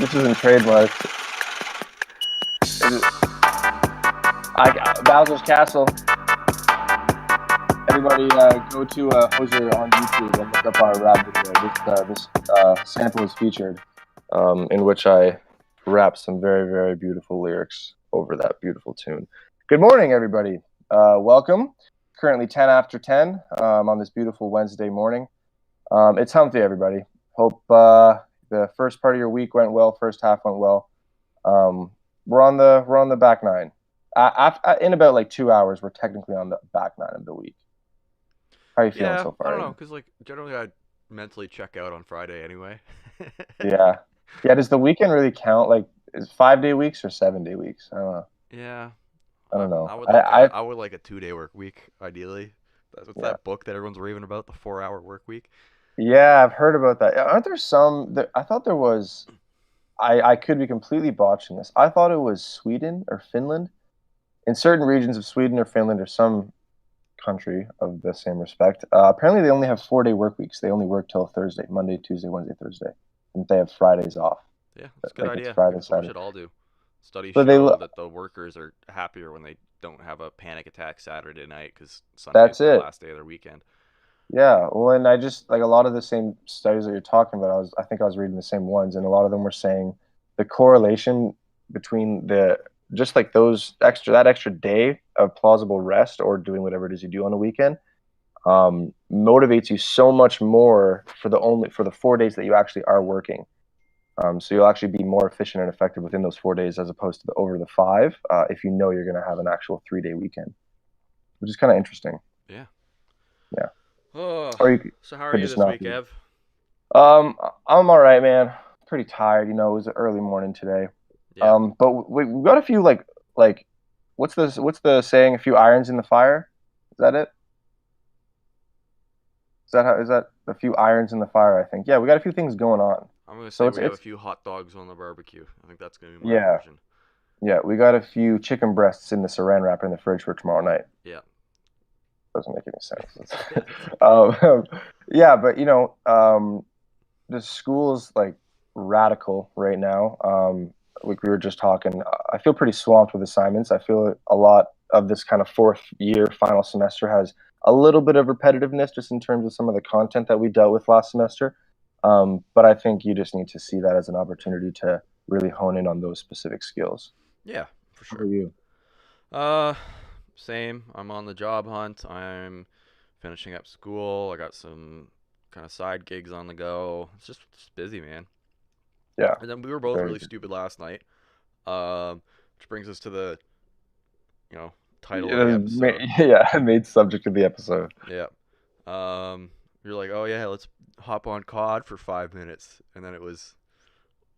This isn't trademarked. Bowser's Castle. Everybody go to Hosier on YouTube and look up our rap video. This sample is featured, in which I rap some very, very beautiful lyrics over that beautiful tune. Good morning, everybody. Welcome. Currently 10 after 10 on this beautiful Wednesday morning. It's hump day, everybody. Hope the first part of your week went well. First half went well. We're on the back nine. In about like 2 hours, we're technically on the back nine of the week. How are you feeling so far? I don't know, because like generally I mentally check out on Friday anyway. Yeah. Does the weekend really count? Like, is 5-day weeks or 7-day weeks? I don't know. Yeah, I don't know. I would like a 2-day work week ideally. What's that book that everyone's raving about, the 4-hour work week? Yeah, I've heard about that. Aren't there some that I thought there was? I could be completely botching this. I thought it was Sweden or Finland. In certain regions of Sweden or Finland or some country of the same respect, apparently they only have 4-day work weeks. They only work till Thursday, Monday, Tuesday, Wednesday, Thursday, and they have Fridays off. Yeah, that's a good idea. It's Friday, That's what we Saturday. should all do. Studies But show that the workers are happier when they don't have a panic attack Saturday night because Sunday's that's the it. last day of their weekend. Yeah, well, and I just like a lot of the same studies that you're talking about. I think I was reading the same ones, and a lot of them were saying the correlation between the just like that extra day of plausible rest or doing whatever it is you do on a weekend motivates you so much more for the 4 days that you actually are working. So you'll actually be more efficient and effective within those 4 days as opposed to over the five if you know you're going to have an actual 3-day weekend, which is kind of interesting. Yeah. Yeah. Oh, Or you so how are you just this not week, Ev? I'm all right, man. Pretty tired. It was an early morning today. Yeah. But we got a few like what's the saying? A few irons in the fire. Is that it? Is that a few irons in the fire? I think. Yeah, we got a few things going on. I'm gonna say So we have a few hot dogs on the barbecue. I think that's gonna be my yeah, version. yeah. We got a few chicken breasts in the saran wrap in the fridge for tomorrow night. Yeah. Doesn't make any sense. um, yeah, but the school's like radical right now. Like we were just talking, I feel pretty swamped with assignments. I feel a lot of this kind of fourth year final semester has a little bit of repetitiveness just in terms of some of the content that we dealt with last semester. But I think you just need to see that as an opportunity to really hone in on those specific skills. Yeah, for How sure. are you? Uh, Same. I'm on the job hunt. I'm finishing up school. I got some kind of side gigs on the go. It's just busy, man. Yeah, And then we were both very really good. stupid last night. Which brings us to the, you know, title of the Yeah, episode. yeah, made subject of the episode. Yeah. You're like, oh yeah, let's hop on COD for 5 minutes, and then it was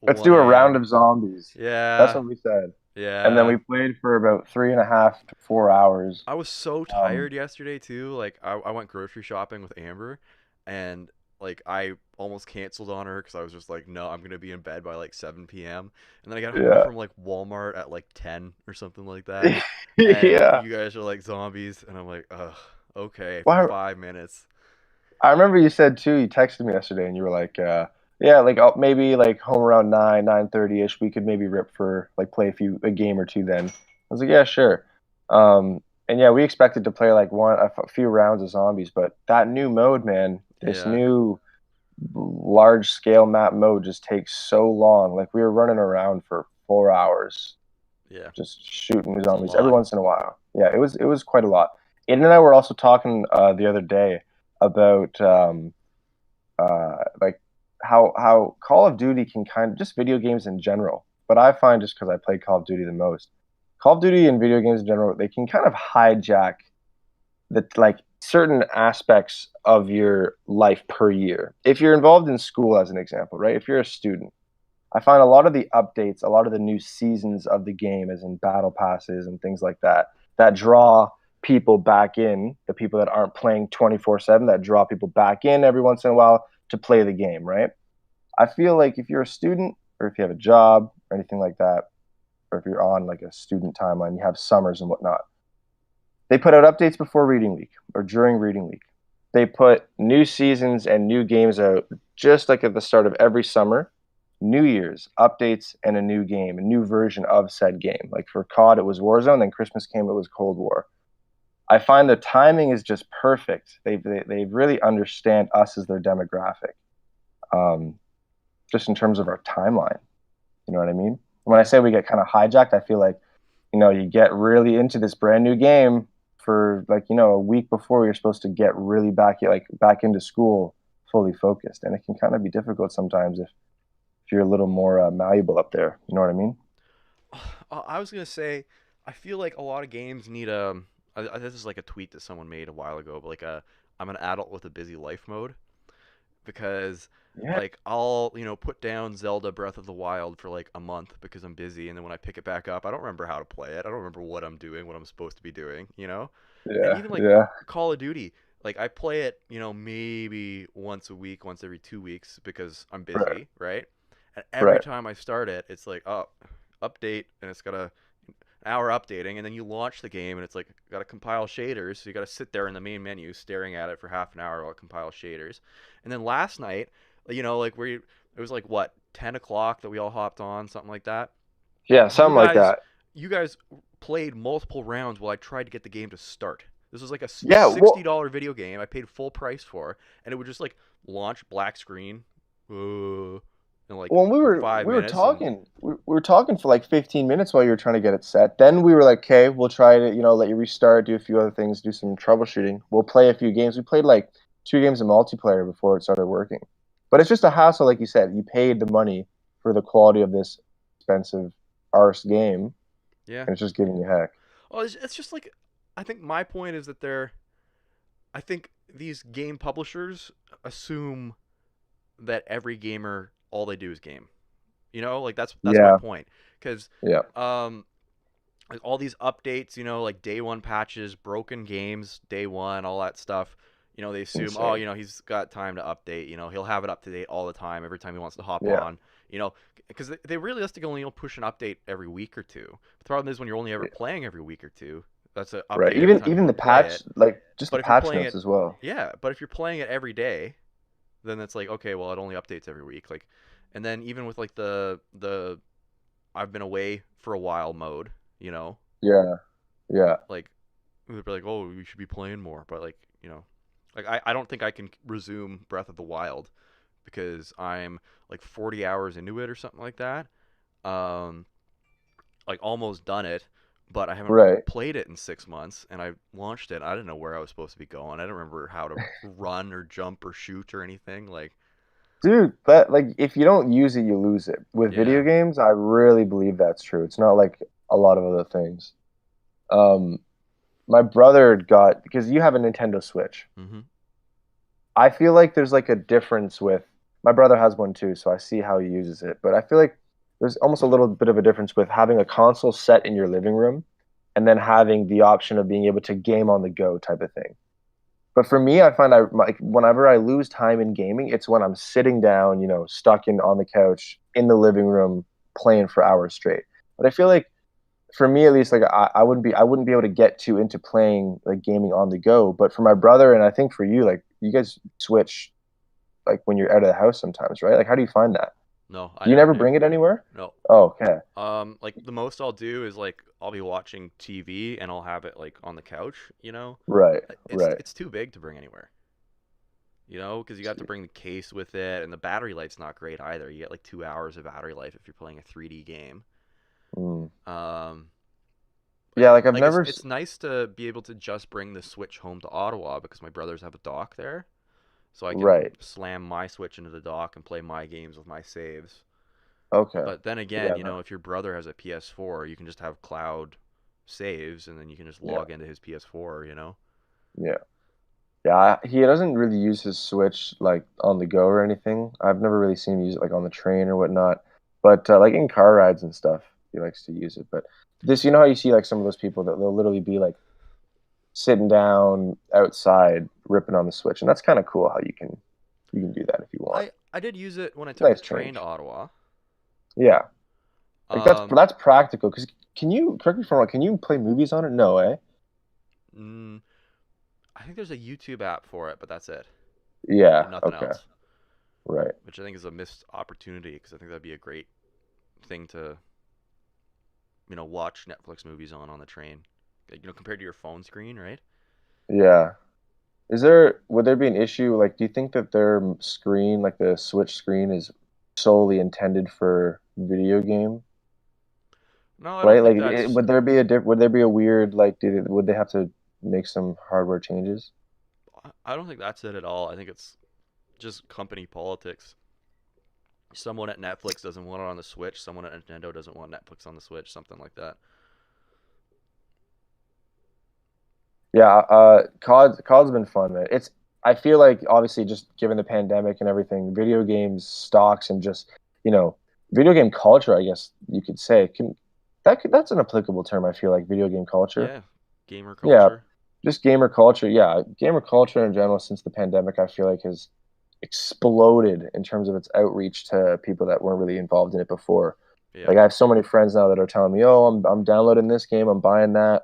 Let's 1 do a round a.m. of zombies. That's Yeah, what we said. And then yeah. we played for about 3.5 to 4 hours. I was so Um, tired yesterday too. Like I went grocery shopping with Amber, and like I almost canceled on her because I was just like, no, I'm gonna be in bed by like 7 p.m. And then I got home yeah. from like Walmart at like 10 or something like that, and Yeah. you guys are like zombies, and I'm like, ugh, okay, for Well, 5 minutes. I remember you said too. You texted me yesterday, and you were like, "Yeah, like maybe like home around 9:30 ish. We could maybe rip for like play a game or two." Then I was like, "Yeah, sure." And yeah, we expected to play like a few rounds of zombies, but that new mode, man, this Yeah, new large scale map mode just takes so long. Like we were running around for 4 hours yeah, just shooting it's a zombies every lot. once in a while. Yeah, it was quite a lot. Aiden and I were also talking the other day about like how Call of Duty can kind of just video games in general. But I find just because I play Call of Duty the most, Call of Duty and video games in general, they can kind of hijack the like certain aspects of your life per year. If you're involved in school, as an example, right? If you're a student, I find a lot of the updates, a lot of the new seasons of the game, as in battle passes and things like that, that draw people back in, the people that aren't playing 24/7, that draw people back in every once in a while to play the game, right? I feel like if you're a student or if you have a job or anything like that, or if you're on like a student timeline, you have summers and whatnot, they put out updates before reading week or during reading week. They put new seasons and new games out just like at the start of every summer, New Year's, updates, and a new game, a new version of said game. Like for COD, it was Warzone. Then Christmas came, it was Cold War. I find the timing is just perfect. They really understand us as their demographic, um, just in terms of our timeline. You know what I mean? When I Yeah. say we get kind of hijacked, I feel like, you get really into this brand new game for like, a week before you're supposed to get really back into school fully focused. And it can kind of be difficult sometimes if you're a little more malleable up there. You know what I mean? I was gonna say, I feel like a lot of games need this is like a tweet that someone made a while ago, but like a I'm an adult with a busy life mode because Yeah, like I'll put down Zelda Breath of the Wild for like a month because I'm busy, and then when I pick it back up, I don't remember how to play it. I don't remember what I'm doing, what I'm supposed to be doing, And yeah, even like yeah. Call of Duty, like I play it, maybe once a week, once every 2 weeks because I'm Right, busy, right? And every right. time I start it, it's like, oh, update, and it's got an hour updating, and then you launch the game, and it's like got to compile shaders, so you got to sit there in the main menu staring at it for half an hour while it compiles shaders. And then last night, like it was like what 10 o'clock that we all hopped on, something like that. Yeah, You something like guys, that. you guys played multiple rounds while I tried to get the game to start. This was like a Yeah, well, $60 video game I paid full price for, and it would just like launch black screen, in like when we were five we were minutes, and talking, we were talking for like 15 minutes while you were trying to get it set. Then we were like, okay, we'll try to, let you restart, do a few other things, do some troubleshooting. We'll play a few games. We played like 2 games of multiplayer before it started working. But it's just a hassle, like you said. You paid the money for the quality of this expensive arse game, yeah. and it's just giving you heck. Well, it's just like I think my point is that I think these game publishers assume that every gamer all they do is game. Like that's my Yeah, point. Because yeah, um, like all these updates, like day one patches, broken games, day one, all that stuff. They assume, oh, insane. he's got time to update. He'll have it up to date all the time, every time he wants to hop Yeah. on. Because they realistically only push an update every week or two. The problem is when you're only ever playing every week or two, that's an Right. update every Even time you even want the to play patch, it. like just the But if you're patch playing notes it, as well. yeah. But if you're playing it every day, then it's like, okay, well, it only updates every week. Like, and then even with like the I've been away for a while mode, you know, Yeah, yeah. like they'd be like, oh, you should be playing more. But like, like I don't think I can resume Breath of the Wild because I'm like 40 hours into it or something like that. Um, like almost done it, but I haven't Right. played it in 6 months. And I launched it. I didn't know where I was supposed to be going. I don't remember how to run or jump or shoot or anything. Like, Dude, but like if you don't use it, you lose it. With video yeah. games, I really believe that's true. It's not like a lot of other things. Um, my brother got because you have a Nintendo Switch. Mhm. I feel like there's like a difference with my brother has one too, so I see how he uses it. But I feel like there's almost a little bit of a difference with having a console set in your living room and then having the option of being able to game on the go type of thing. But for me, I find like whenever I lose time in gaming, it's when I'm sitting down, stuck in on the couch in the living room playing for hours straight. But I feel like for me at least, like I wouldn't be able to get too into playing like gaming on the go. But for my brother and I think for you, like you guys switch like when you're out of the house sometimes, right? Like how do you find that? No, I Do you never never do. bring it anywhere? No. Oh, okay. Like the most I'll do is like I'll be watching TV and I'll have it like on the couch. Right, It's right. it's too big to bring anywhere. Because you got to bring the case with it, and the battery life's not great either. You get like 2 hours of battery life if you're playing a 3D game. Mm. Um, Yeah, like I've like it's never. it's nice to be able to just bring the Switch home to Ottawa because my brothers have a dock there, so I can Right. slam my Switch into the dock and play my games with my saves. Okay. But then again, Yeah. No, if your brother has a PS4, you can just have cloud saves, and then you can just yeah. log into his PS4. Yeah. Yeah, he doesn't really use his Switch like on the go or anything. I've never really seen him use it like on the train or whatnot. But like in car rides and stuff, he likes to use it. But this, how you see like some of those people that they'll literally be like sitting down outside ripping on the Switch, and that's kind of cool how you can do that if you want. I did use it when I took the Nice train to change. Ottawa. Yeah, like that's Um, that's practical. Because can you correct me if I'm wrong? Can you play movies on it? No, eh? mm, I think there's a YouTube app for it, but that's it. Yeah. Nothing Okay. else. Right. which I think is a missed opportunity because I think that'd be a great thing to watch Netflix movies on the train. Like, compared to your phone screen, right? Yeah. Would there be an issue, like, do you think that their screen, like the Switch screen, is solely intended for video game, No, I don't right? think Like, that's. would there be a weird, like, would they have to make some hardware changes? I don't think that's it at all. I think it's just company politics. Someone at Netflix doesn't want it on the Switch. Someone at Nintendo doesn't want Netflix on the Switch. Something like that. Yeah, COD's been fun, man. I feel like obviously just given the pandemic and everything, video games stocks and just, you know, video game culture, I guess you could say, that's an applicable term, I feel like, video game culture. Yeah, gamer Yeah, culture. just gamer culture. Yeah, gamer culture in general since the pandemic, I feel like has exploded in terms of its outreach to people that weren't really involved in it before. Yeah, Like I have so many friends now that are telling me, "Oh, I'm downloading this game, I'm buying that."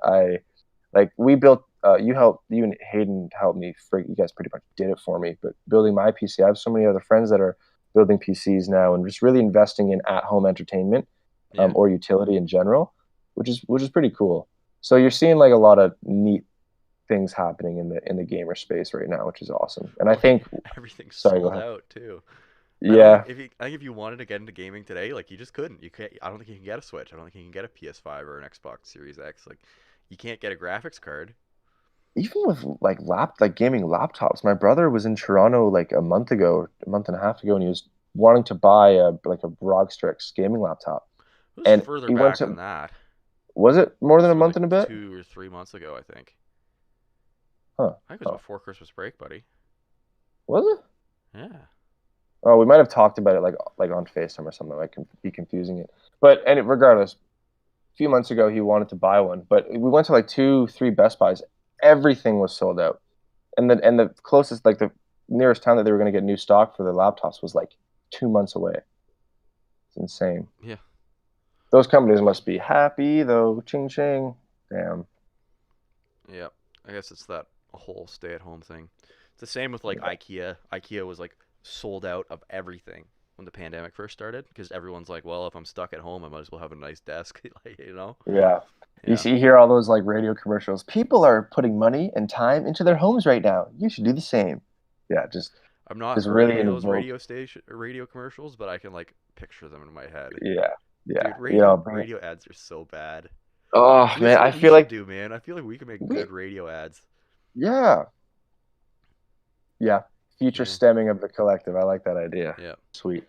We built you and Hayden helped me you guys pretty much did it for me, but building my PC, I have so many other friends that are building PCs now and just really investing in at-home entertainment, yeah. or utility in general, which is pretty cool. So you're seeing like a lot of neat things happening in the gamer space right now, which is awesome. And I Well, think, everything's sorry, go sold ahead. out too. I don't think Yeah, if you wanted to get into gaming today, like you just couldn't. You can't. I don't think you can get a Switch. I don't think you can get a PS5 or an Xbox Series X. Like, you can't get a graphics card. even with like gaming laptops. My brother was in Toronto like a month ago, a month and a half ago, and he was wanting to buy a ROG Strix gaming laptop. It was And further he went back to, than that. was it more than This a was month like and a bit? 2 or 3 months ago, I think. Huh. I think it was Oh, before Christmas break, buddy. was it? Yeah. Oh, we might have talked about it like on FaceTime or something. I can be confusing it. But regardless, a few months ago he wanted to buy one, but we went to like two, three Best Buys. Everything was sold out. And the closest, like the nearest time that they were going to get new stock for the laptops was like 2 months away. It's insane. Yeah. Those companies must be happy though. Ching ching. Damn. Yeah. I guess it's that whole stay-at-home thing. It's the same with like IKEA. IKEA was like sold out of everything when the pandemic first started because everyone's like, well, if I'm stuck at home, I might as well have a nice desk, like. Yeah. Yeah. You hear all those like radio commercials. People are putting money and time into their homes right now. You should do the same. Yeah, I've not just heard really any of in those vogue. radio commercials, but I can like picture them in my head. Yeah. Yeah. Dude, You radio know, bring it. radio ads are so bad. Oh This man, is I what we feel should like do, man. I feel like we can make we good radio ads. yeah. Yeah. Future Yeah. stemming of the collective. I like that idea. Yeah. Sweet.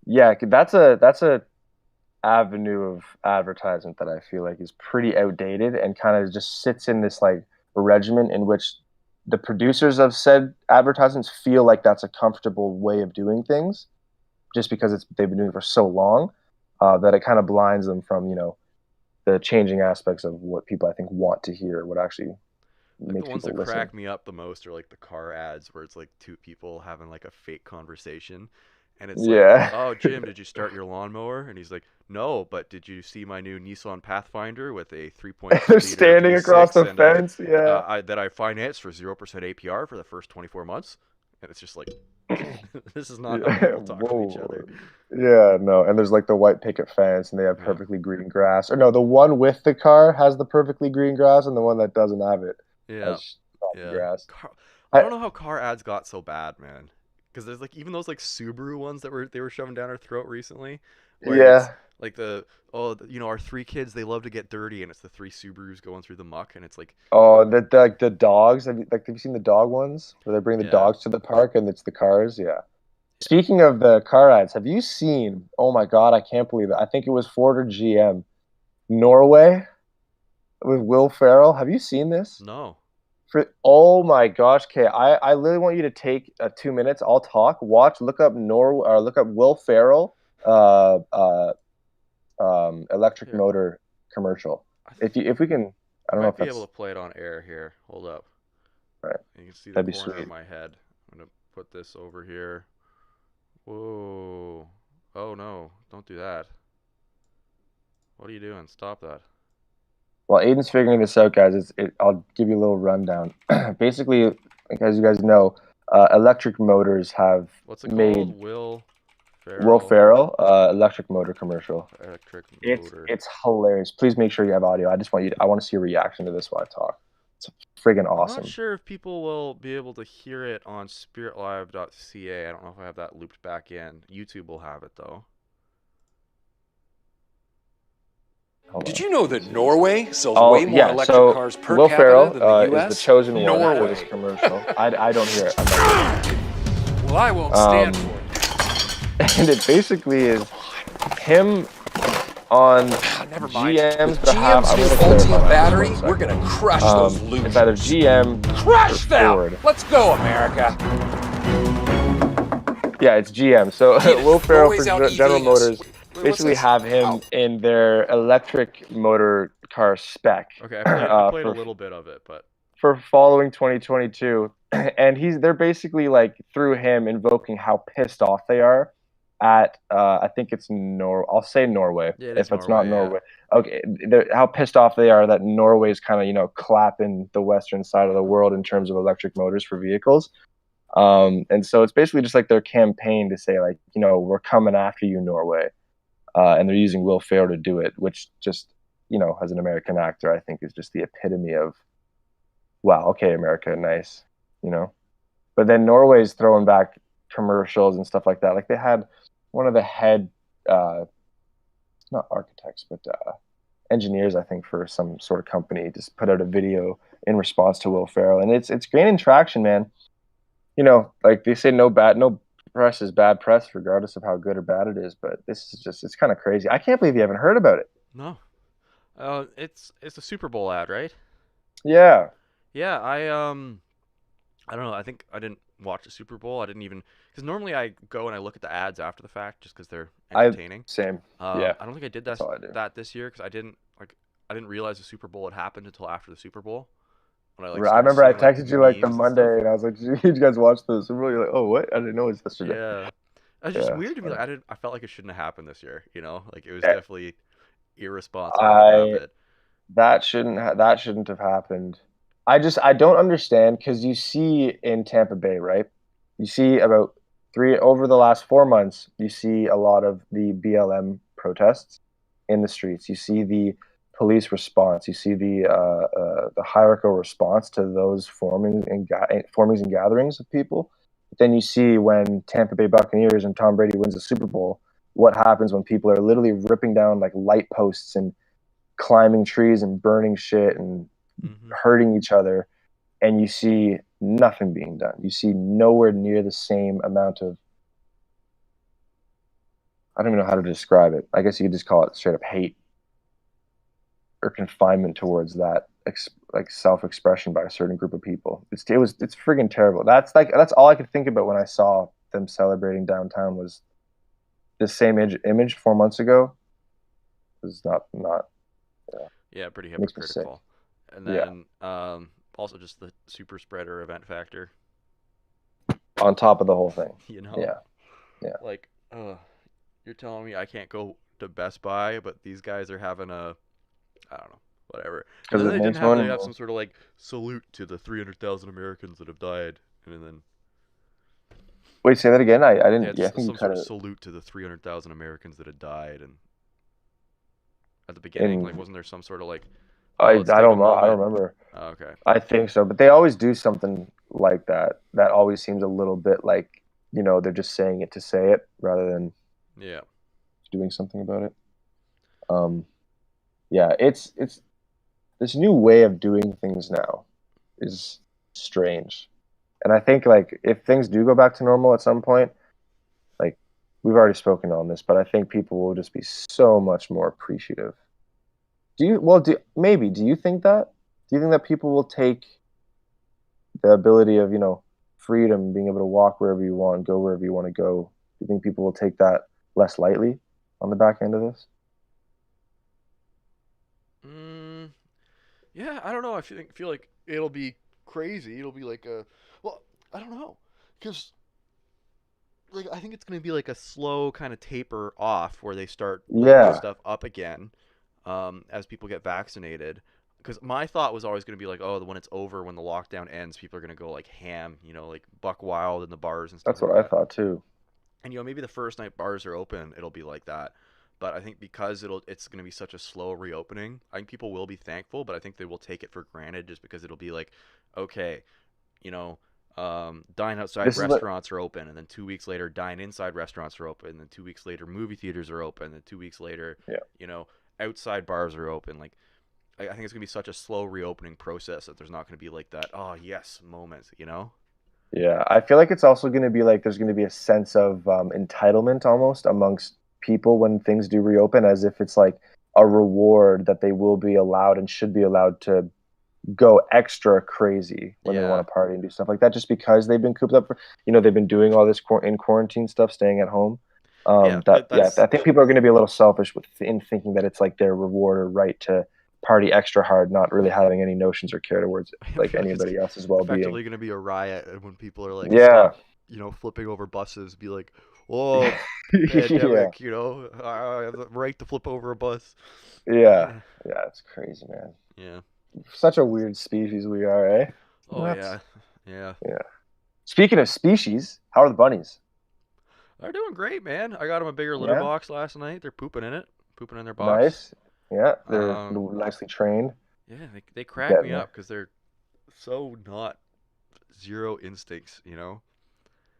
Yeah, that's a avenue of advertisement that I feel like is pretty outdated and kind of just sits in this like regiment in which the producers of said advertisements feel like that's a comfortable way of doing things just because they've been doing it for so long, that it kind of blinds them from the changing aspects of what people I think want to hear, what actually Like the makes ones people that listen. crack me up the most are like the car ads where it's like two people having like a fake conversation. And it's like, Yeah. oh, Jim, did you start your lawnmower? And he's like, no, but did you see my new Nissan Pathfinder with a 3.2 They're liter standing across V6 the and fence. Yeah. that I financed for 0% APR for the first 24 months? And it's just like, this is not how Yeah. people talk to each Whoa. other. Yeah, no. And there's like the white picket fence and they have Yeah. perfectly green grass. Or no, the one with the car has the perfectly green grass and the one that doesn't have it Yeah. has stoppy Yeah. grass. I I don't know how car ads got so bad, man. Because there's like even those like Subaru ones that they were shoving down our throat recently, where it's yeah. like our three kids they love to get dirty, and it's the three Subarus going through the muck, and it's like Oh, the dogs. Have you seen the dog ones where they bring the yeah, dogs to the park and it's the cars? Yeah. yeah. Speaking of the car ads, have you seen? Oh my God, I can't believe it. I think it was Ford or GM, Norway with Will Ferrell. Have you seen this? No, Oh my gosh, Kay, I literally want you to take 2 minutes. I'll talk. Watch, look up look up Will Ferrell, uh, uh, electric here motor commercial. I, th- If we can, I I don't know might if be able that's to play it on air here. Hold up, right. you can see the That'd be corner of sweet. my head. I'm gonna put this over here. Whoa! Oh no! Don't do that. What are you doing? Stop that. While Aiden's figuring this out, guys, I'll give you a little rundown. Basically, like, as you guys know, Electric motors have What's it called? made Will Will Ferrell Ferrell electric motor commercial. electric It's motor. it's hilarious. Please make sure you have audio. I just want you. I want to see your reaction to this while I talk. It's friggin' I'm not awesome. sure if people will be able to hear it on spiritlive.ca. I don't know if I have that looped back in. YouTube will have it though. Hold Did on. you know that Norway sells Oh way more yeah. electric So cars per Will capita Ferrell than the is the U.S.? chosen one for this Norway. commercial. I don't hear it. I'm not gonna lie. Well, I won't stand for it. And it basically is him on Never mind. GM's With behalf. GM's I'm new going to clarify Ultium that just battery, 1 we're second. gonna crush those It's either losers. GM or Crush them! Ford. Let's go, America. Yeah, it's GM. So Get it. Will Ferrell for Norway's out General EVing us. Motors Wait, what's basically this? have him Ow. in their electric motor car spec Okay, I played a for little bit of it, but following 2022, and they're basically like through him invoking how pissed off they are at I think it's I'll say Norway yeah, it is if it's not Norway. Yeah. Norway. Okay, how pissed off they are that Norway's kind of clapping the western side of the world in terms of electric motors for vehicles. And so it's basically just like their campaign to say like we're coming after you, Norway, and they're using Will Ferrell to do it, which just as an American actor, I think is just the epitome of wow, okay, America, nice, you know. But then Norway's throwing back commercials and stuff like that. Like they had one of the head, uh, not architects, but engineers, I think, for some sort of company, just put out a video in response to Will Ferrell, and it's gaining traction, man. Like they say, no press is bad press, regardless of how good or bad it is. But this is just, it's kind of crazy. I can't believe you haven't heard about it. No. It's a Super Bowl ad, right? Yeah, Yeah, I don't know. I think I didn't watch the Super Bowl. I didn't even because normally I go and I look at the ads after the fact just because they're I entertaining. same. Yeah, I don't think I did that's all I do. that this year because I didn't realize the Super Bowl had happened until after the Super Bowl when I I started remember I seeing like texted you like the memes and stuff. Monday, and I was like, "Did you guys watch this?" And you're like, "Oh, what? I didn't know it was yesterday." Yeah, it's just Yeah, weird it's to me. funny. I felt like it shouldn't have happened this year. Like it was Eh, definitely irresponsible to have I it. that shouldn't have happened. I don't understand because you see in Tampa Bay, right? You see about three over the last 4 months. You see a lot of the BLM protests in the streets. You see the police response. You see the hierarchical response to those formings and gatherings of people. But then you see when Tampa Bay Buccaneers and Tom Brady wins the Super Bowl, what happens when people are literally ripping down like light posts and climbing trees and burning shit and Hmm. hurting each other, and you see nothing being done. You see nowhere near the same amount of, I don't even know how to describe it. I guess you could just call it straight up hate or confinement towards that like self-expression by a certain group of people. It's friggin' terrible. That's all I could think about when I saw them celebrating downtown was the same image 4 months ago. It was not yeah, Yeah, pretty makes me sick. hypocritical. And Yeah. then also just the super spreader event factor. On top of the whole thing. You know, Yeah. Yeah. like you're telling me I can't go to Best Buy, but these guys are having I don't know, whatever. And Because then it makes they money. have some sort of like salute to the 300,000 Americans that have died, and then Wait, say that again. I yeah, didn't. Yeah, I just think you some sort cut of it salute to the 300,000 Americans that had died, and at the beginning, like in. wasn't there some sort of like, I oh, I let's take a don't know. I don't moment? remember. Oh, okay, I think so, but they always do something like that. That always seems a little bit like they're just saying it to say it rather than yeah, doing something about it. Um, yeah, it's this new way of doing things now is strange, and I think like if things do go back to normal at some point, like we've already spoken on this, but I think people will just be so much more appreciative. Do you think that? Do you think that people will take the ability of, freedom, being able to walk wherever you want, go wherever you want to go? Do you think people will take that less lightly on the back end of this? mm, yeah. I don't know. I feel like it'll be crazy. It'll be like well, I don't know, because like I think it's gonna be like a slow kind of taper off where they start letting this Yeah. stuff up again, as people get vaccinated. because my thought was always going to be like, oh, when it's over, when the lockdown ends, people are going to go like ham, like buck wild in the bars and stuff That's like what I that. thought too. And maybe the first night bars are open, it'll be like that. But I think because it's going to be such a slow reopening, I think people will be thankful, but I think they will take it for granted just because it'll be like, okay, you know, dine outside This is what restaurants are open, and then 2 weeks later, dine inside restaurants are open, and then 2 weeks later, movie theaters are open, and then 2 weeks later, yeah. you know, outside bars are open. Like, I think it's gonna be such a slow reopening process that there's not gonna be like that, oh yes moment. Yeah, I feel like it's also going to be like there's going to be a sense of entitlement almost amongst people when things do reopen, as if it's like a reward that they will be allowed and should be allowed to go extra crazy when they Yeah, want to party and do stuff like that, just because they've been cooped up for, they've been doing all this in quarantine stuff, staying at home. yeah, Yeah, that's I think people are going to be a little selfish in thinking that it's like their reward or right to party extra hard, not really having any notions or care towards I like feel like it's anybody else's well-being. effectively gonna be a riot, and when people are like, Yeah. stop, flipping over buses, be like, oh, Yeah. pandemic, I have the right to flip over a bus. Yeah. Yeah, Yeah, it's crazy, man. yeah. Such a weird species we are, eh? Oh Nuts. yeah, yeah. Yeah. Speaking of species, how are the bunnies? They're doing great, man. I got them a bigger litter Yeah. box last night. They're pooping in it, pooping in their box. Nice. Yeah, they're Um, nicely trained. yeah, they crack Getting me there. up because they're so not zero instincts.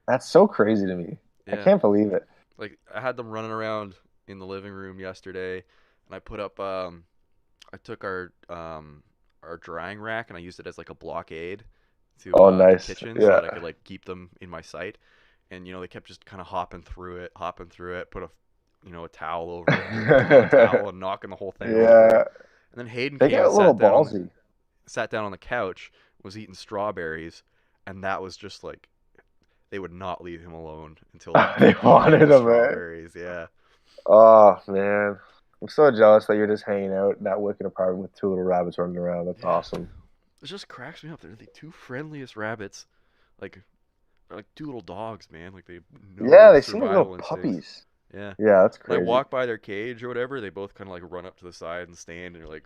That's so crazy to me. I Yeah, can't believe it. like I had them running around in the living room yesterday, and I put up I took our drying rack and I used it as like a blockade to Oh, the nice. kitchen so Yeah. that I could like keep them in my sight. And they kept just kind of hopping through it, put a towel over it, dripping on the towel and knocking the whole thing over. Yeah. And then Hayden They came get a and little ballsy. sat down on the couch, was eating strawberries, and that was just like they would not leave him alone until They he ate wanted the them, eh? strawberries. Yeah. Oh, man. I'm so jealous that you're just hanging out in that wicked apartment with two little rabbits running around. That's Yeah. awesome. It just cracks me up. They're the two friendliest rabbits. Like they're like two little dogs, man. Like they have Yeah, no they seem like little survival instincts. puppies. Yeah. Yeah, that's When I crazy. walk by their cage or whatever, they both kind of like run up to the side and stand, and you're like,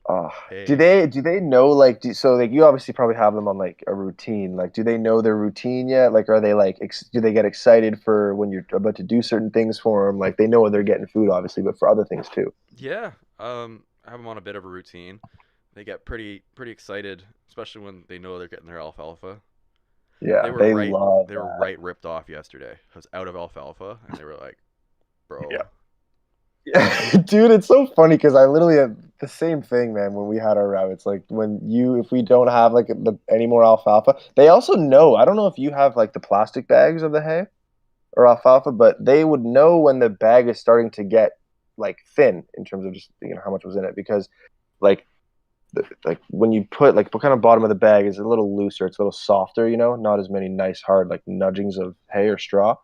Oh, do hey. they know like so like you obviously probably have them on like a routine. Like, do they know their routine yet? Like, are they like do they get excited for when you're about to do certain things for them? Like, they know when they're getting food, obviously, but for other things too. Yeah. I have them on a bit of a routine. They get pretty excited, especially when they know they're getting their alfalfa. They Yeah, were they right love they were that. right ripped off yesterday. I was out of alfalfa, and they were like, Yeah. bro. Dude, it's so funny because I literally have the same thing, man, when we had our rabbits. Like, if we don't have like any more alfalfa, they also know. I don't know if you have like the plastic bags of the hay or alfalfa, but they would know when the bag is starting to get like thin in terms of just how much was in it, because like like when you put like what kind of bottom of the bag is a little looser, it's a little softer, not as many nice hard like nudgings of hay or straw.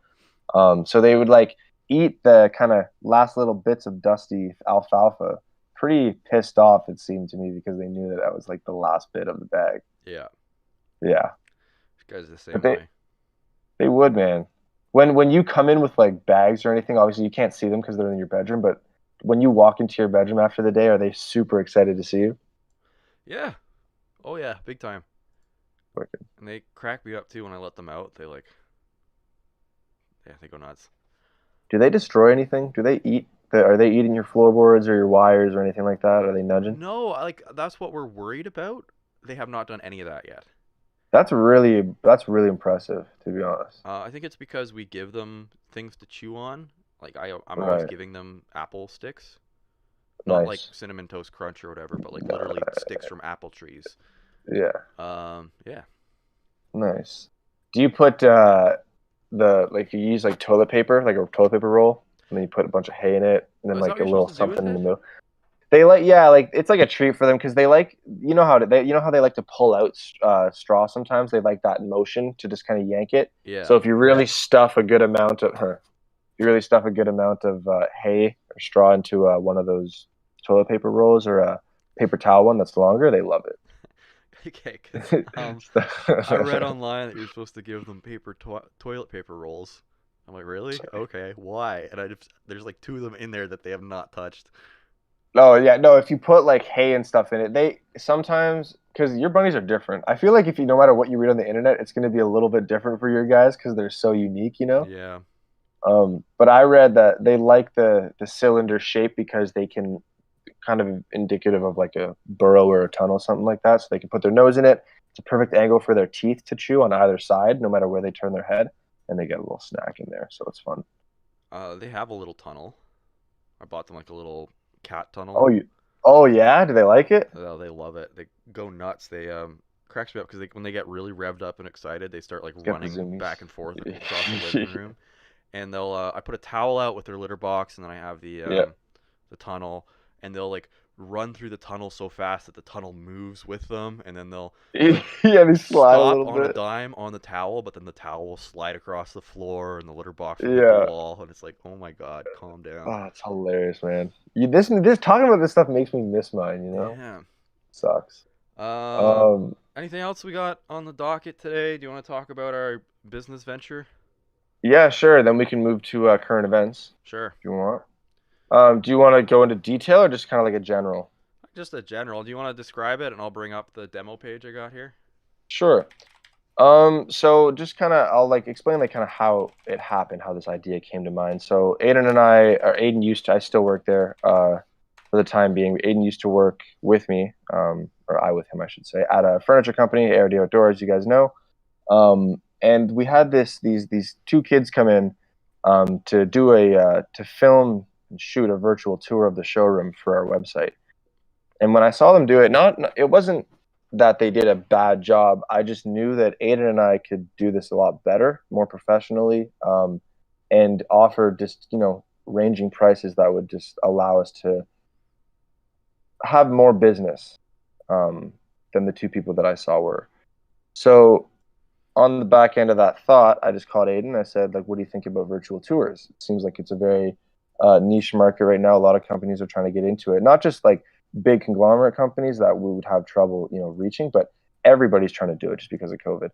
So they would like eat the kind of last little bits of dusty alfalfa, pretty pissed off it seemed to me, because they knew that was like the last bit of the bag. Yeah. Yeah, This guy's the but same way. they would, man. When you come in with like bags or anything, obviously you can't see them because they're in your bedroom. But when you walk into your bedroom after the day, are they super excited to see you? Yeah. Oh yeah, big time. Wicked. And they crack me up too when I let them out. They go nuts. Do they destroy anything? Do they eat? Are they eating your floorboards or your wires or anything like that? Are they nudging? No, like that's what we're worried about. They have not done any of that yet. That's really impressive, to be honest. I think it's because we give them things to chew on. Like I'm always Right. giving them apple sticks, not like Nice. cinnamon toast crunch or whatever, but like literally sticks from apple trees. Yeah. Yeah. Nice. Do you put you use like toilet paper, like a toilet paper roll, and then you put a bunch of hay in it, and Oh, then is that what like a you're little supposed to do with something in the it? middle. They like, yeah, like it's like a treat for them because they like, how they like to pull out straw sometimes. They like that motion to just kind of yank it. Yeah. So if you really stuff a good amount of hay or straw into one of those toilet paper rolls or a paper towel one that's longer, they love Okay, because it. I read online that you're supposed to give them toilet paper rolls. I'm like, really? Okay, why? And there's like two of them in there that they have not touched. No, yeah, no. If you put like hay and stuff in it, they sometimes because your bunnies are different. I feel like if you no matter what you read on the internet, it's going to be a little bit different for your guys because they're so unique, you know. Yeah. But I read that they like the cylinder shape because they can kind of indicative of like a burrow or a tunnel, something like that. So they can put their nose in it. It's a perfect angle for their teeth to chew on either side, no matter where they turn their head, and they get a little snack in there. So it's fun. They have a little tunnel. I bought them like a little cat tunnel. Oh, oh yeah. Do they like it? Oh, they love it. They go nuts. They cracks me up because when they get really revved up and excited, they start like Get the running zoomies. back and forth across the living room. And they'll I put a towel out with their litter box, and then I have Yeah. the tunnel, and they'll like run through the tunnel so fast that the tunnel moves with them, and then they'll Yeah, like they slide a stop little on a bit. dime on the towel, but then the towel will slide across the floor, and the litter box will hit the Yeah. wall, and it's like, oh my god, calm down. Oh, it's hilarious, man. This talking about this stuff makes me miss mine, you know? Yeah. Sucks. Um, Um, anything else we got on the docket today? Do you want to talk about our business venture? yeah, sure. Then we can move to current events Sure. if you want. Do you want to go into detail or just kind of like a general? Just a general. Do you want to describe it, and I'll bring up the demo page I got here? Sure. So just kind of, I'll like explain like kind of how it happened, how this idea came to mind. So Aiden and I, or Aiden used to, I still work there, for the time being. Aiden used to work with me, or I with him, I should say, at a furniture company, ARD Outdoors, you guys know. And we had these two kids come in, to do to film and shoot a virtual tour of the showroom for our website. And when I saw them do it, it wasn't that they did a bad job. I just knew that Aiden and I could do this a lot better, more professionally, and offer just ranging prices that would just allow us to have more business, um, than the two people that I saw were. So on the back end of that thought, I just called Aiden. I said, like, what do you think about virtual tours? It seems like it's a very niche market right now. A lot of companies are trying to get into it, not just like big conglomerate companies that we would have trouble, reaching, but everybody's trying to do it just because of COVID.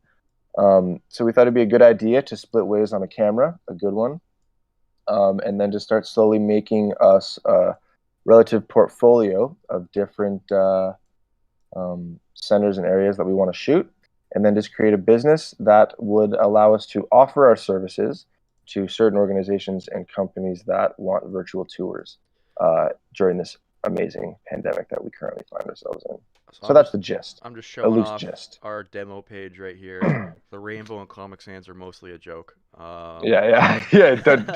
So we thought it'd be a good idea to split ways on a camera, a good one, and then just start slowly making us a relative portfolio of different centers and areas that we want to shoot, and then just create a business that would allow us to offer our services to certain organizations and companies that want virtual tours during this amazing pandemic that we currently find ourselves in. So that's the gist, I'm just a showing loose off gist. our demo page right here. The rainbow and Comic Sans are mostly a joke. Yeah. Don't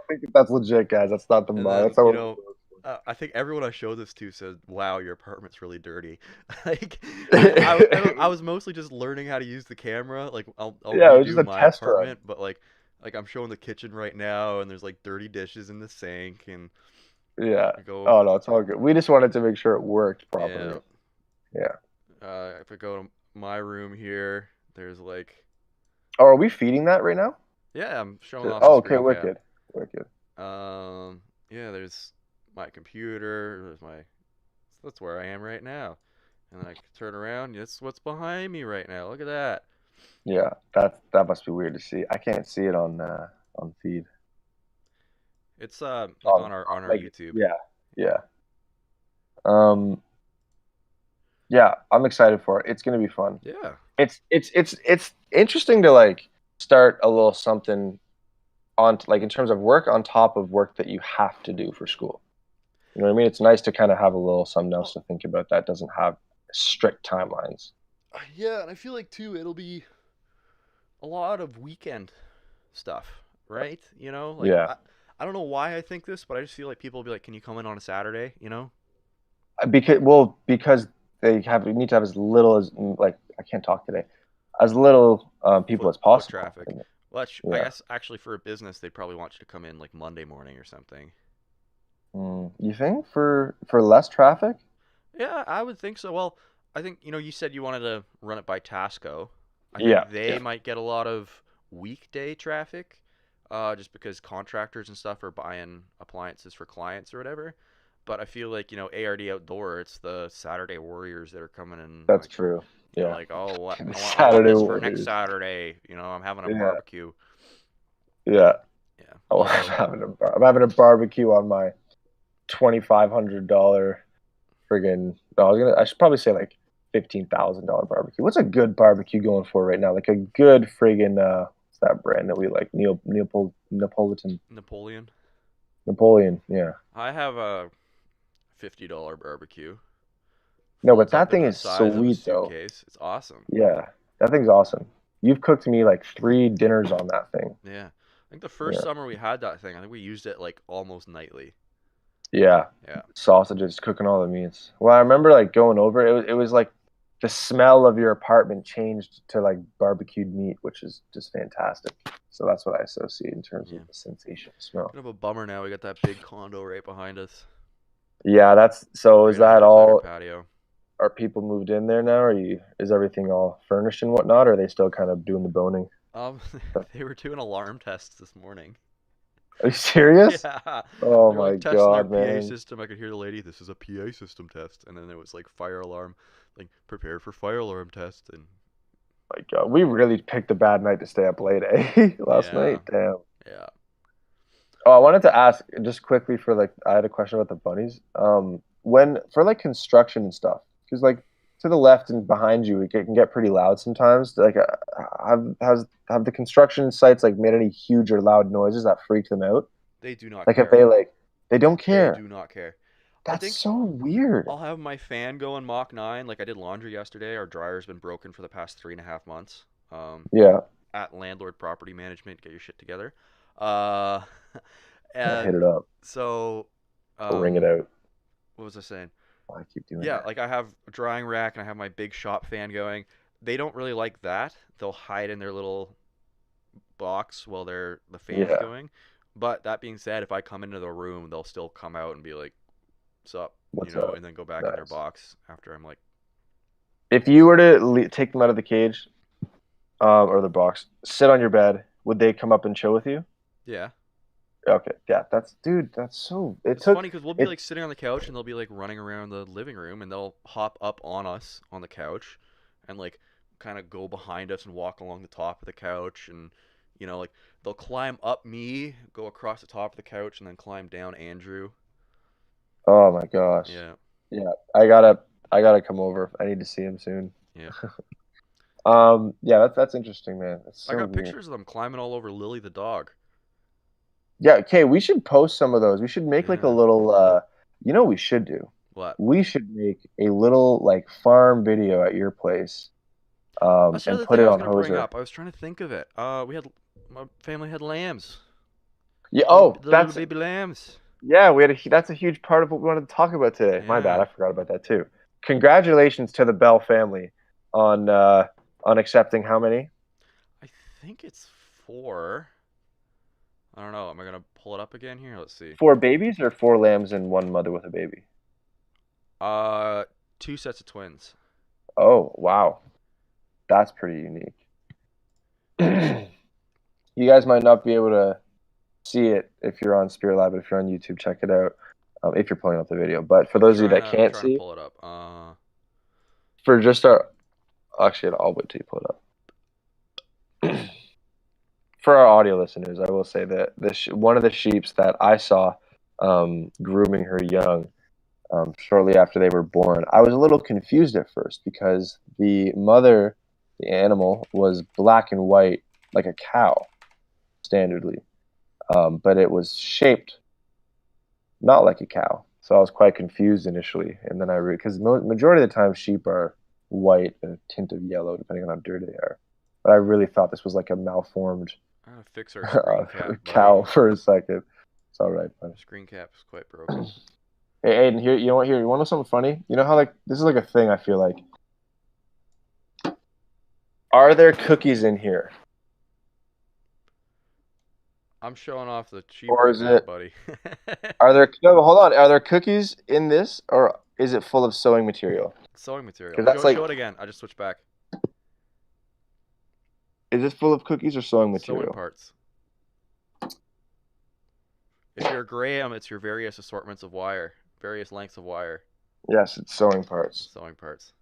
think that that's legit, guys. That's not the And mod. then, That's not what I think everyone I showed this to said, "Wow, your apartment's really dirty." Like, I was mostly just learning how to use the camera. Like, I'll Yeah, it was just redo a my test run. apartment, but like I'm showing the kitchen right now, and there's like dirty dishes in the sink, and Yeah. I go, Oh no, it's all good. We just wanted to make sure it worked yeah. properly. Yeah. If I go to my room here, there's like, Oh, are we feeding that right now? yeah, I'm showing off the Oh, okay, screen cap. wicked. Wicked. Yeah, there's my computer. That's where I am right now. And then I can turn around. That's what's behind me right now. Look at that. Yeah, that must be weird to see. I can't see it on feed. It's like On on our like YouTube. yeah. Um, yeah, I'm excited for it. It's gonna be fun. Yeah. It's interesting to like start a little something on like in terms of work on top of work that you have to do for school. You know what I mean? It's nice to kind of have a little something else to think about that doesn't have strict timelines. Yeah, and I feel like too it'll be a lot of weekend stuff, right? Like Yeah, I don't know why I think this, but I just feel like people will be like, "Can you come in on a Saturday?" because they need to have as little as like I can't talk today, as little people as Foot possible. traffic. Well, I Yeah. guess actually for a business, they'd probably want you to come in like Monday morning or something. You think for less traffic? Yeah, I would think so. Well, I think you said you wanted to run it by Tasco. I Yeah. think they might get a lot of weekday traffic, just because contractors and stuff are buying appliances for clients or whatever. But I feel like ARD Outdoor, it's the Saturday warriors that are coming in, That's like true. Yeah. like, oh, what The I want Saturday this for next Warriors. Saturday. I'm having a Yeah. barbecue. Yeah. Yeah. Oh, Although I'm having a barbecue on my $2,500 friggin'. No, I should probably say like $15,000 barbecue. What's a good barbecue going for right now? Like a good friggin' what's that brand that we like? Napoleon. Napoleon. Yeah. I have a $50 barbecue. No, but Folds up that thing into the is size of a sweet though. suitcase. It's awesome. Yeah, that thing's awesome. You've cooked me like 3 dinners on that thing. Yeah. I think the first Yeah. summer we had that thing, I think we used it like almost nightly. Yeah. Yeah. Sausages, cooking all the meats. Well, I remember like going over. It was like the smell of your apartment changed to like barbecued meat, which is just fantastic. So that's what I associate in terms Yeah. of the sensation of smell. Kind of a bummer now. We got that big condo right behind us. Yeah, that's so. Is Right that on the outside all? our patio. Are people moved in there now? Is everything all furnished and whatnot? Or are they still kind of doing the boning? They were doing alarm tests this morning. Are you serious? Yeah. Oh They were my like testing their God, PA man. system. I could hear the lady, this is a PA system test. And then it was like fire alarm, like prepare for fire alarm test. And My God, we really picked a bad night to stay up late, eh? Last yeah, night, damn. yeah. Oh, I wanted to ask just quickly for like I had a question about the bunnies. When for like construction and stuff, because like to the left and behind you, it can get pretty loud sometimes. Like, have the construction sites like made any huge or loud noises that freak them out? They do not Like, if care. they don't They care. do not care. I That's think so weird. I'll have my fan going Mach 9. Like I did laundry yesterday. Our dryer's been broken for the past 3.5 months. Yeah, At landlord property management, get your shit together. Uh, I hit and it up. so, I'll ring it out. what was I saying? Oh, I keep doing Yeah, that. like I have a drying rack and I have my big shop fan going. They don't really like that. They'll hide in their little box while the fan's Yeah, going. But that being said, if I come into the room, they'll still come out and be like, "What's up?" what's up? And then go back in their Nice. box after I'm like, If you were to take them out of the cage, or the box, sit on your bed, would they come up and chill with you? "Yeah." Okay, yeah, that's so. It It's took funny because we'll be it. like sitting on the couch and they'll be like running around the living room and they'll hop up on us on the couch and like kind of go behind us and walk along the top of the couch and like they'll climb up me, go across the top of the couch and then climb down Andrew. Oh my gosh. Yeah, Yeah, I gotta come over. I need to see him soon. yeah. Yeah, that's interesting, man. That's I so got weird. pictures of them climbing all over Lily the dog. Yeah, okay, we should post some of those. We should make like a Yeah. little you know what we should do? What? We should make a little like farm video at your place, That's the and other put thing I it was on gonna bring Hoser. up. I was trying to think of it. My family had lambs. Yeah, The little, oh, the little baby lambs. yeah, that's a huge part of what we wanted to talk about today. My bad, Yeah. I forgot about that too. Congratulations to the Bell family on accepting how many? I think it's 4. I don't know. Am I gonna pull it up again here? Let's see. 4 babies or 4 lambs and 1 mother with a baby? 2 sets of twins. Oh, wow. That's pretty unique. You guys might not be able to see it if you're on Spirit Lab, but if you're on YouTube, check it out. If you're pulling up the video. But for those of you that I'm can't trying to see, pull it up. for just our actually, I'll wait till you pull it up. For our audio listeners, I will say that one of the sheeps that I saw grooming her young shortly after they were born, I was a little confused at first because the mother, the animal, was black and white like a cow, standardly, but it was shaped not like a cow. So I was quite confused initially, and then because majority of the time sheep are white and a tint of yellow, depending on how dirty they are. But I really thought this was like a malformed I gotta fix our screen cap, cow buddy. for a second. It's all right, buddy. Screen cap is quite broken. Hey, Aiden, here, you know what? Here, you want to know something funny? You know how like this is like a thing. I feel like, are there cookies in here, I'm showing off the cheap or right is now, it? buddy. Are there? No, but hold on. Are there cookies in this, or is it full of sewing material? Sewing material. Because that's like, Show it again. I just switched back. is it full of cookies or sewing Sewing material? parts. If you're a Graham, it's your various assortments of wire, various lengths of wire. Yes, it's sewing parts. Sewing parts.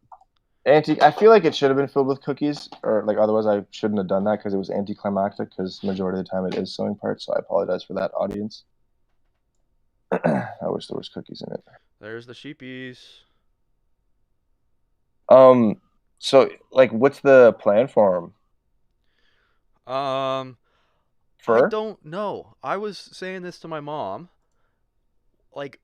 I feel like it should have been filled with cookies, or like otherwise I shouldn't have done that because it was anticlimactic. Because majority of the time it is sewing parts, so I apologize for that, audience. I wish there was cookies in it. There's the sheepies. So like, what's the plan for them? Um, I Fur? don't know. I was saying this to my mom, like,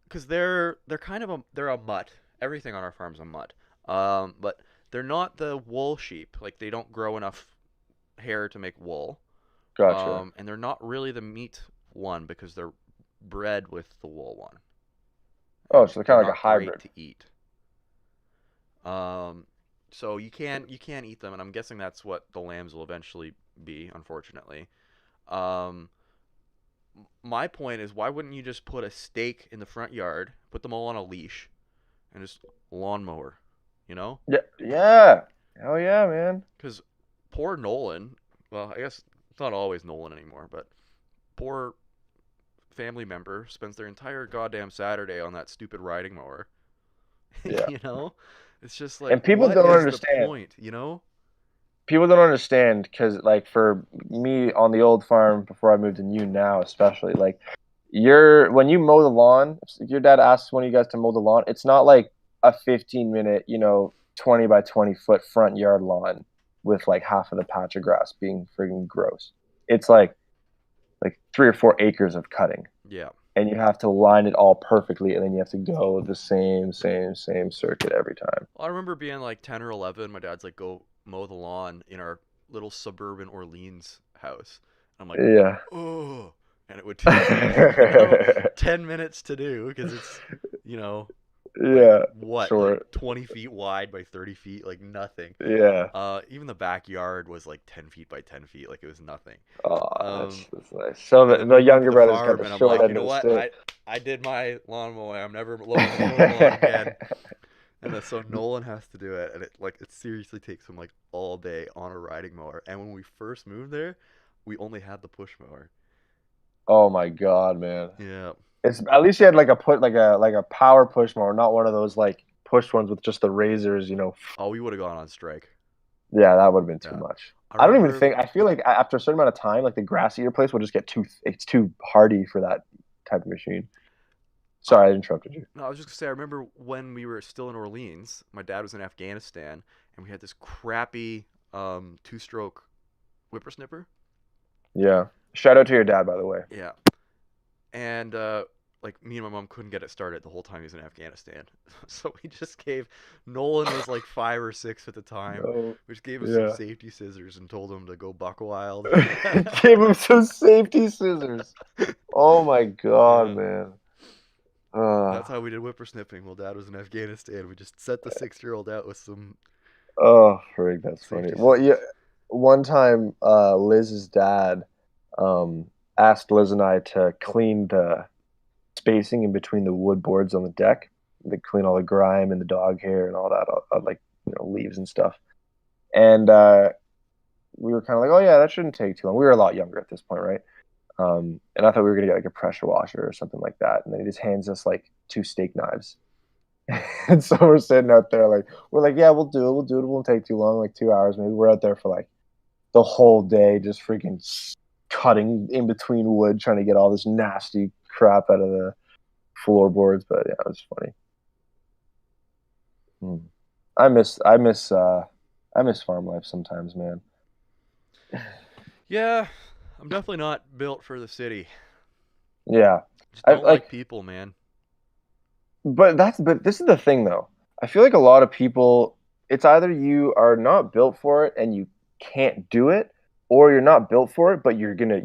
because they're kind of they're a mutt. Everything on our farm's a mutt. But they're not the wool sheep. Like they don't grow enough hair to make wool. Gotcha. And they're not really the meat one because they're bred with the wool one, Oh, and so they're they're kind of like a not great hybrid. to eat. So you can't eat them, and I'm guessing that's what the lambs will eventually be, unfortunately. Um, my point is, why wouldn't you just put a stake in the front yard, put them all on a leash, and just lawnmower, you know? Yeah, yeah. Hell yeah, man. Because poor Nolan, well, I guess it's not always Nolan anymore, but poor family member spends their entire goddamn Saturday on that stupid riding mower. Yeah. You know? It's just like, And people what don't is the understand. point, you know? People don't understand because, like, for me on the old farm before I moved to you now, especially, like, you're when you mow the lawn, if your dad asks one of you guys to mow the lawn, it's not like a 15-minute, 20 by 20 foot front yard lawn with like half of the patch of grass being friggin' gross. It's like 3 or 4 acres of cutting, Yeah. and you have to line it all perfectly, and then you have to go the same circuit every time. Well, I remember being like 10 or 11. My dad's like, go mow the lawn in our little suburban Orleans house. I'm like, Yeah. oh. And it would take me, 10 minutes to do because it's, you know, like Yeah, what, like short. 20 feet wide by 30 feet, like nothing. Yeah. Even the backyard was like 10 feet by 10 feet, like it was nothing. Oh, Um, that's nice. So and the, then the we moved to younger the brothers got farm, the and I'm short like, you end know of the what? stick. I did my lawn mowing. I'm never mowing the lawn again. And then, so Nolan has to do it, and it seriously takes him like all day on a riding mower. And when we first moved there, we only had the push mower. Oh my God, man. Yeah. It's at least you had like a power push mower, not one of those like push ones with just the razors. Oh, we would have gone on strike. Yeah, that would have been too Yeah. much. I I don't even remember. think I feel like after a certain amount of time, like the grass eater place will just get it's too hardy for that type of machine. I, Sorry, I interrupted you. no, I was just gonna say. I remember when we were still in Orleans. My dad was in Afghanistan, and we had this crappy two-stroke whippersnipper. Yeah. Shout out to your dad, by the way. Yeah. And like me and my mom couldn't get it started the whole time he was in Afghanistan. So we just gave Nolan was like 5 or 6 at the time. No. We just gave him some Yeah. safety scissors and told him to go buck wild. Gave him some safety scissors. Oh my God, Yeah. man. That's Uh, how we did whippersnipping while Dad was in Afghanistan. We just set the 6-year-old out with some oh, frig, that's funny. safety Well, yeah, scissors. one time, Liz's dad, um, asked Liz and I to clean the spacing in between the wood boards on the deck. They clean all the grime and the dog hair and all that, like leaves and stuff. And we were kind of like, oh yeah, that shouldn't take too long. We were a lot younger at this point, right? And I thought we were gonna get like a pressure washer or something like that. And then he just hands us like 2 steak knives. And so we're sitting out there like we're like, yeah, we'll do it. We'll do it. It won't take too long, like 2 hours maybe. We're out there for like the whole day, just freaking cutting in between wood, trying to get all this nasty crap out of the floorboards. But yeah, it was funny. Hmm. I miss farm life sometimes, man. Yeah, I'm definitely not built for the city. Yeah, Just I don't like, like people, man. but this is the thing though. I feel like a lot of people, it's either you are not built for it and you can't do it, or you're not built for it, but you're gonna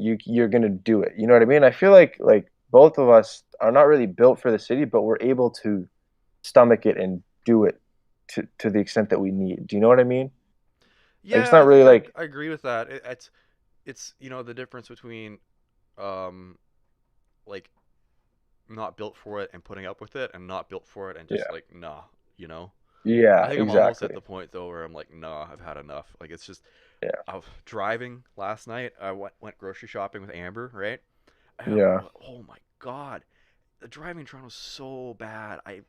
do it. You know what I mean? I feel like both of us are not really built for the city, but we're able to stomach it and do it to the extent that we need. Do you know what I mean? Like it's Yeah, I not really think I like, I agree with that. It's the difference between um like not built for it and putting up with it, and not built for it and just yeah, like nah, you know. I yeah, think I'm almost at exactly. the point though where I'm like, nah, I've had enough. Like it's just Yeah, I was driving last night. I went grocery shopping with Amber, right? And yeah. oh my god, the driving in Toronto's so bad. I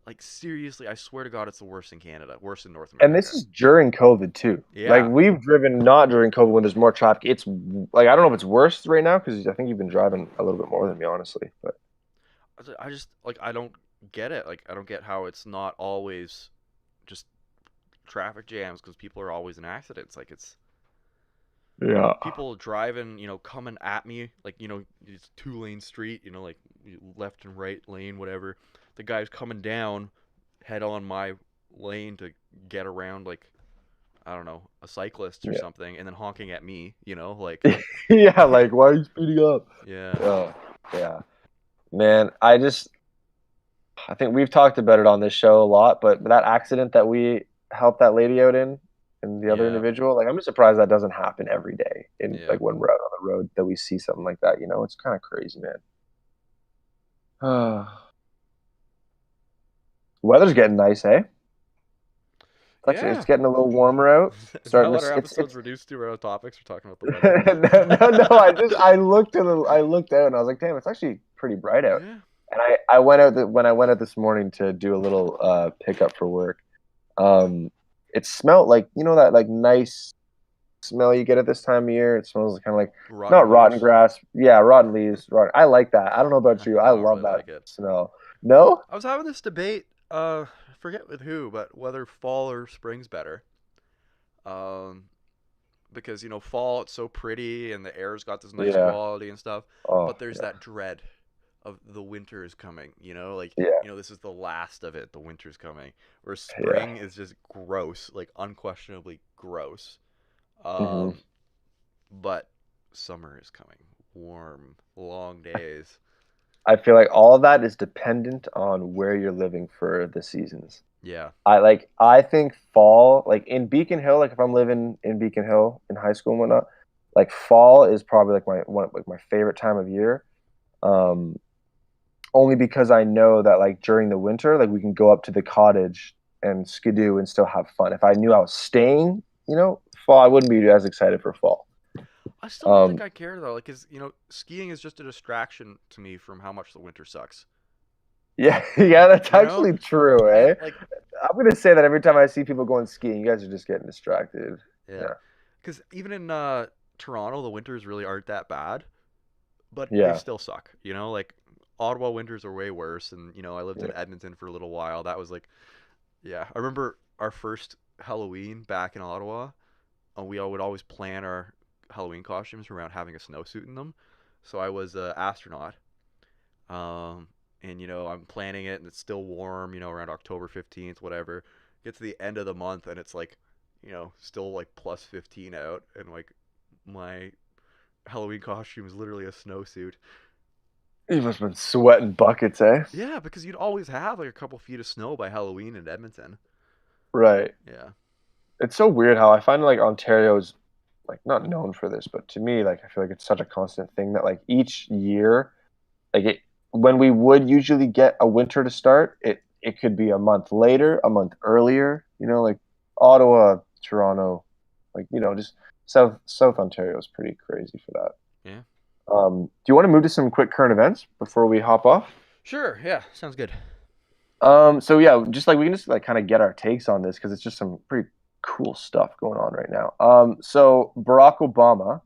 like seriously, I swear to God, it's the worst in Canada, worse in North And this America. is during COVID too. Like Yeah, we've driven not during COVID when there's more traffic. It's like I don't know if it's worse right now because I think you've been driving a little bit more than me, honestly. But I just like I don't get it. Like I don't get how it's not always just traffic jams because people are always in accidents. Like it's Yeah. people driving, coming at me, like, it's 2-lane street, like left and right lane, whatever. The guy's coming down head on my lane to get around, like, I don't know, a cyclist or Yeah. something, and then honking at me, like, Yeah, like, why are you speeding up? yeah. Oh, yeah. Man, I think we've talked about it on this show a lot, but that accident that we helped that lady out in and the other Yeah. individual, like I'm just surprised that doesn't happen every day in Yeah. like when we're out on the road that we see something like that, It's kind of crazy, man. Weather's getting nice, eh? It's Yeah. getting a little warmer out. Is that Starting what our to episode's reduced to? We're out of topics. We're talking about the weather. no, I looked out and I was like, damn, it's actually pretty bright out. Yeah. And I went out when I went out this morning to do a little pickup for work. It smelled like that like nice smell you get at this time of year. It smells kind of like not Rotten rotten leaves. grass, yeah, rotten leaves. I like that. I don't know about you. I I don't love really that like it. smell. No? I was having this debate, I forget with who, but whether fall or spring's better. Um, because fall it's so pretty and the air's got this nice Yeah. quality and stuff, Oh, but there's yeah. that dread of the winter is coming. Like Yeah. this is the last of it. The winter's coming. Where Yeah. spring is just gross, like unquestionably gross. hmm Um, but summer is coming. Warm, long days. I feel like all of that is dependent on where you're living for the seasons. Yeah. I think fall, like in Beacon Hill, like if I'm living in Beacon Hill in high school and whatnot, like fall is probably like my favorite time of year. Um, Only because I know that like during the winter, like we can go up to the cottage and skidoo and still have fun. If I knew I was staying, fall, I wouldn't be as excited for fall. I still don't think Um, I care though, like, cause skiing is just a distraction to me from how much the winter sucks. yeah, yeah, that's You know, actually true, and eh? like, I'm gonna say that every time I see people going skiing, you guys are just getting distracted. yeah, Yeah, cause even in Toronto, the winters really aren't that bad, but they yeah, still suck. Like Ottawa winters are way worse, and I lived in yeah. Edmonton for a little while. That was like, yeah, I remember our first Halloween back in Ottawa. We all would always plan our Halloween costumes around having a snowsuit in them. So I was an astronaut. And I'm planning it and it's still warm, around October 15th, whatever. Get to the end of the month and it's like, still like plus 15 out and like my Halloween costume is literally a snowsuit. You must have been sweating buckets, eh? Yeah, because you'd always have like a couple feet of snow by Halloween in Edmonton. Right. Yeah. It's so weird how I find like Ontario's like not known for this, but to me, like I feel like it's such a constant thing that like each year, like it when we would usually get a winter to start, it could be a month later, a month earlier, like Ottawa, Toronto, like just South Ontario is pretty crazy for that. Yeah. Do you want to move to some quick current events before we hop off? Sure. Yeah. Sounds good. So yeah, just like we can just like kind of get our takes on this because it's just some pretty cool stuff going on right now. So Barack Obama,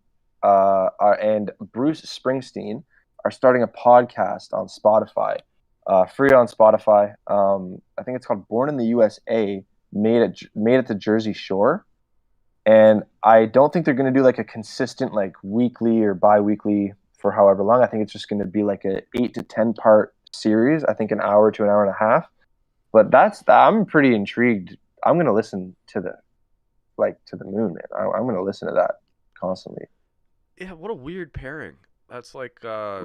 and Bruce Springsteen are starting a podcast on Spotify, free on Spotify. I think it's called Born in the USA, made at the Jersey Shore, and I don't think they're going to do like a consistent like weekly or bi-weekly for however long. I think it's just going to be like a 8 to 10 part series. I think an hour to an hour and a half. But I'm pretty intrigued. I'm going to listen to the moon, man. I'm going to listen to that constantly. Yeah. What a weird pairing. That's like uh,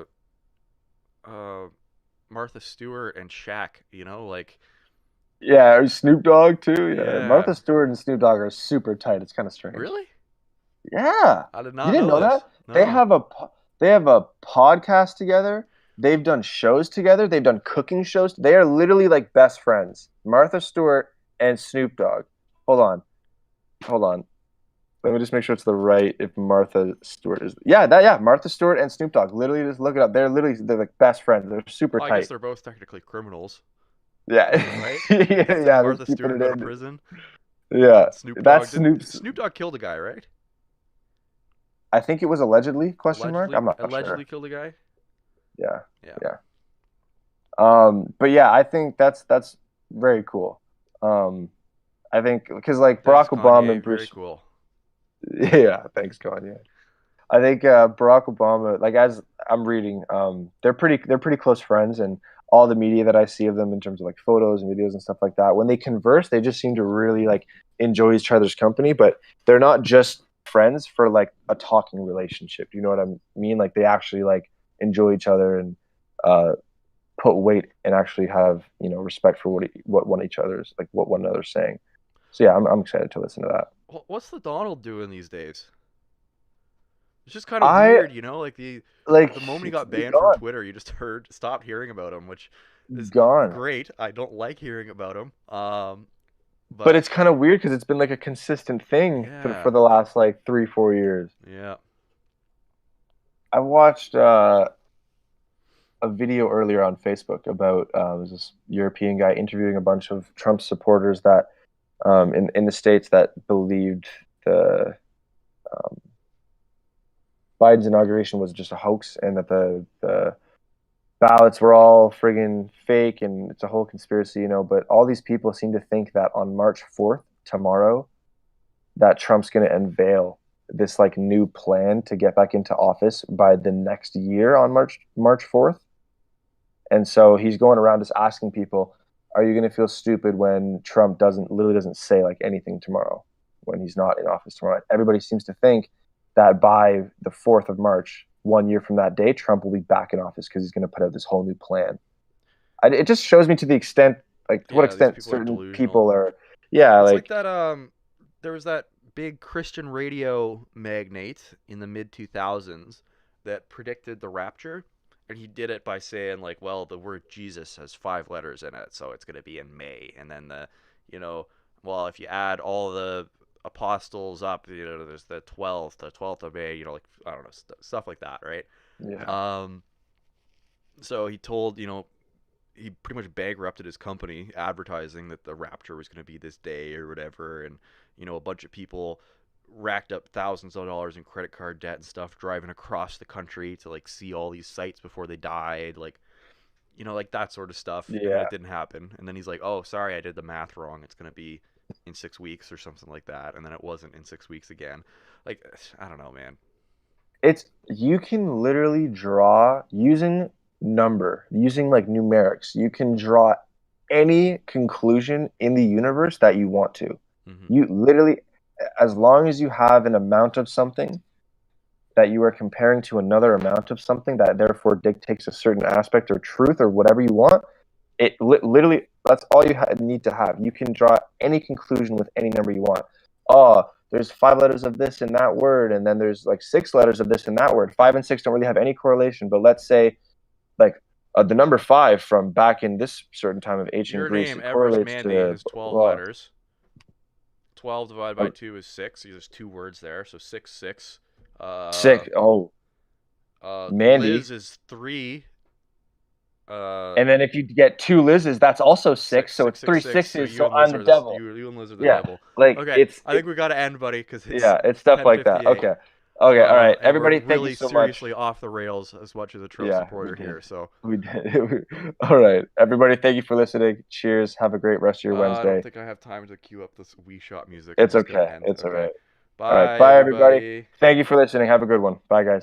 Martha Stewart and Shaq. Like Yeah, Snoop Dogg too. Yeah, yeah. Martha Stewart and Snoop Dogg are super tight. It's kind of strange. Really? Yeah, I did you not didn't know know this. that? They No. have a they have a podcast together. They've done shows together. They've done cooking shows. They are literally like best friends. Martha Stewart and Snoop Dogg. Hold on, hold on. Let me just make sure it's the right. If Martha Stewart is, yeah, Martha Stewart and Snoop Dogg. Literally, just look it up. They're like best friends. They're super Well, I guess tight. they're both technically criminals, Yeah, right? yeah, Because didn't yeah. They're Martha keeping Stewart it go to in. prison? Yeah, And Snoop Dogg that's didn't. Snoop's. Snoop Dogg killed a guy, right? I think it was allegedly question mark. Allegedly, I'm not allegedly sure. killed a guy. Yeah, Yeah. yeah. But yeah, I think that's very cool. Um, I think because like Thanks, Barack Obama Kanye. and Very Bruce, cool. yeah, thanks, Kanye. I think Barack Obama, like as I'm reading, they're pretty close friends, and all the media that I see of them in terms of like photos and videos and stuff like that, when they converse, they just seem to really like enjoy each other's company. But they're not just friends for like a talking relationship. You know what I mean? Like they actually like enjoy each other and uh, put weight and actually have respect for what one each other's like what one another's saying. So yeah, I'm excited to listen to that. What's the Donald doing these days? It's just kind of I weird, you know. Like like the moment he it's got banned from gone, Twitter, you just stopped hearing about him, which is gone. great. I don't like hearing about him. But But it's kind of weird because it's been like a consistent thing for yeah, the last like 3 4 years. yeah. I watched a video earlier on Facebook about this European guy interviewing a bunch of Trump supporters that in the states that believed the um, Biden's inauguration was just a hoax and that the ballots were all friggin' fake and it's a whole conspiracy. But all these people seem to think that on March 4th, tomorrow, that Trump's going to unveil this like new plan to get back into office by the next year on March 4th. And so he's going around just asking people, are you going to feel stupid when Trump doesn't say like anything tomorrow when he's not in office tomorrow? Everybody seems to think that by the 4th of March, 1 year from that day, Trump will be back in office because he's going to put out this whole new plan. It just shows me to the extent, like to what Yeah, these extent people are certain delusional. people are, yeah, It's like like, that there was that big Christian radio magnate in the mid 2000s that predicted the rapture, and he did it by saying like, well, the word Jesus has 5 letters in it, so it's going to be in May. And then you know, well, if you add all the apostles up, there's the 12th of May, like I don't know, stuff like that, right? yeah, Um so he told, he pretty much bankrupted his company advertising that the Rapture was going to be this day or whatever, and a bunch of people racked up thousands of dollars in credit card debt and stuff driving across the country to like see all these sites before they died, like like that sort of stuff, and then yeah. it didn't happen, and then he's like, oh, sorry, I did the math wrong, it's going to be in 6 weeks or something like that, and then it wasn't in 6 weeks again. Like, I don't know, man. It's you can literally draw using like numerics. You can draw any conclusion in the universe that you want to. Hmm. You literally, as long as you have an amount of something that you are comparing to another amount of something that therefore dictates a certain aspect or truth or whatever you want, literally that's all you need to have. You can draw any conclusion with any number you want. Oh, there's 5 letters of this in that word, and then there's like 6 letters of this in that word. 5 and 6 don't really have any correlation, but let's say like the number 5 from back in this certain time of ancient Your Greece, name, it Everest correlates Mandate, to has 12 well, letters. 12 divided by uh, 2 is 6. There's 2 words there, so 6, 6. Uh, 6. Oh, Mandy. Liz is 3. And then if you get 2 Liz's, that's also 6. Six, So six, it's six, three six. So sixes. you So and I'm Liz the are the devil. you and Liz are the Yeah, devil. like Okay, it's I think we gotta end, buddy, because it's yeah, it's stuff like that. 10:58. Okay. Okay, all right. And we're Everybody, thank you really so much. seriously off the rails as much as a Trump Yeah, we supporter did. here. So We did. All right. Everybody, thank you for listening. Cheers. Have a great rest of your I don't Wednesday. think I have time to queue up this Wii Shot music. I'm It's just gonna okay. end. It's all Okay, right. All right. bye Bye, everybody. everybody. Thank you for listening. Have a good one. Bye, guys.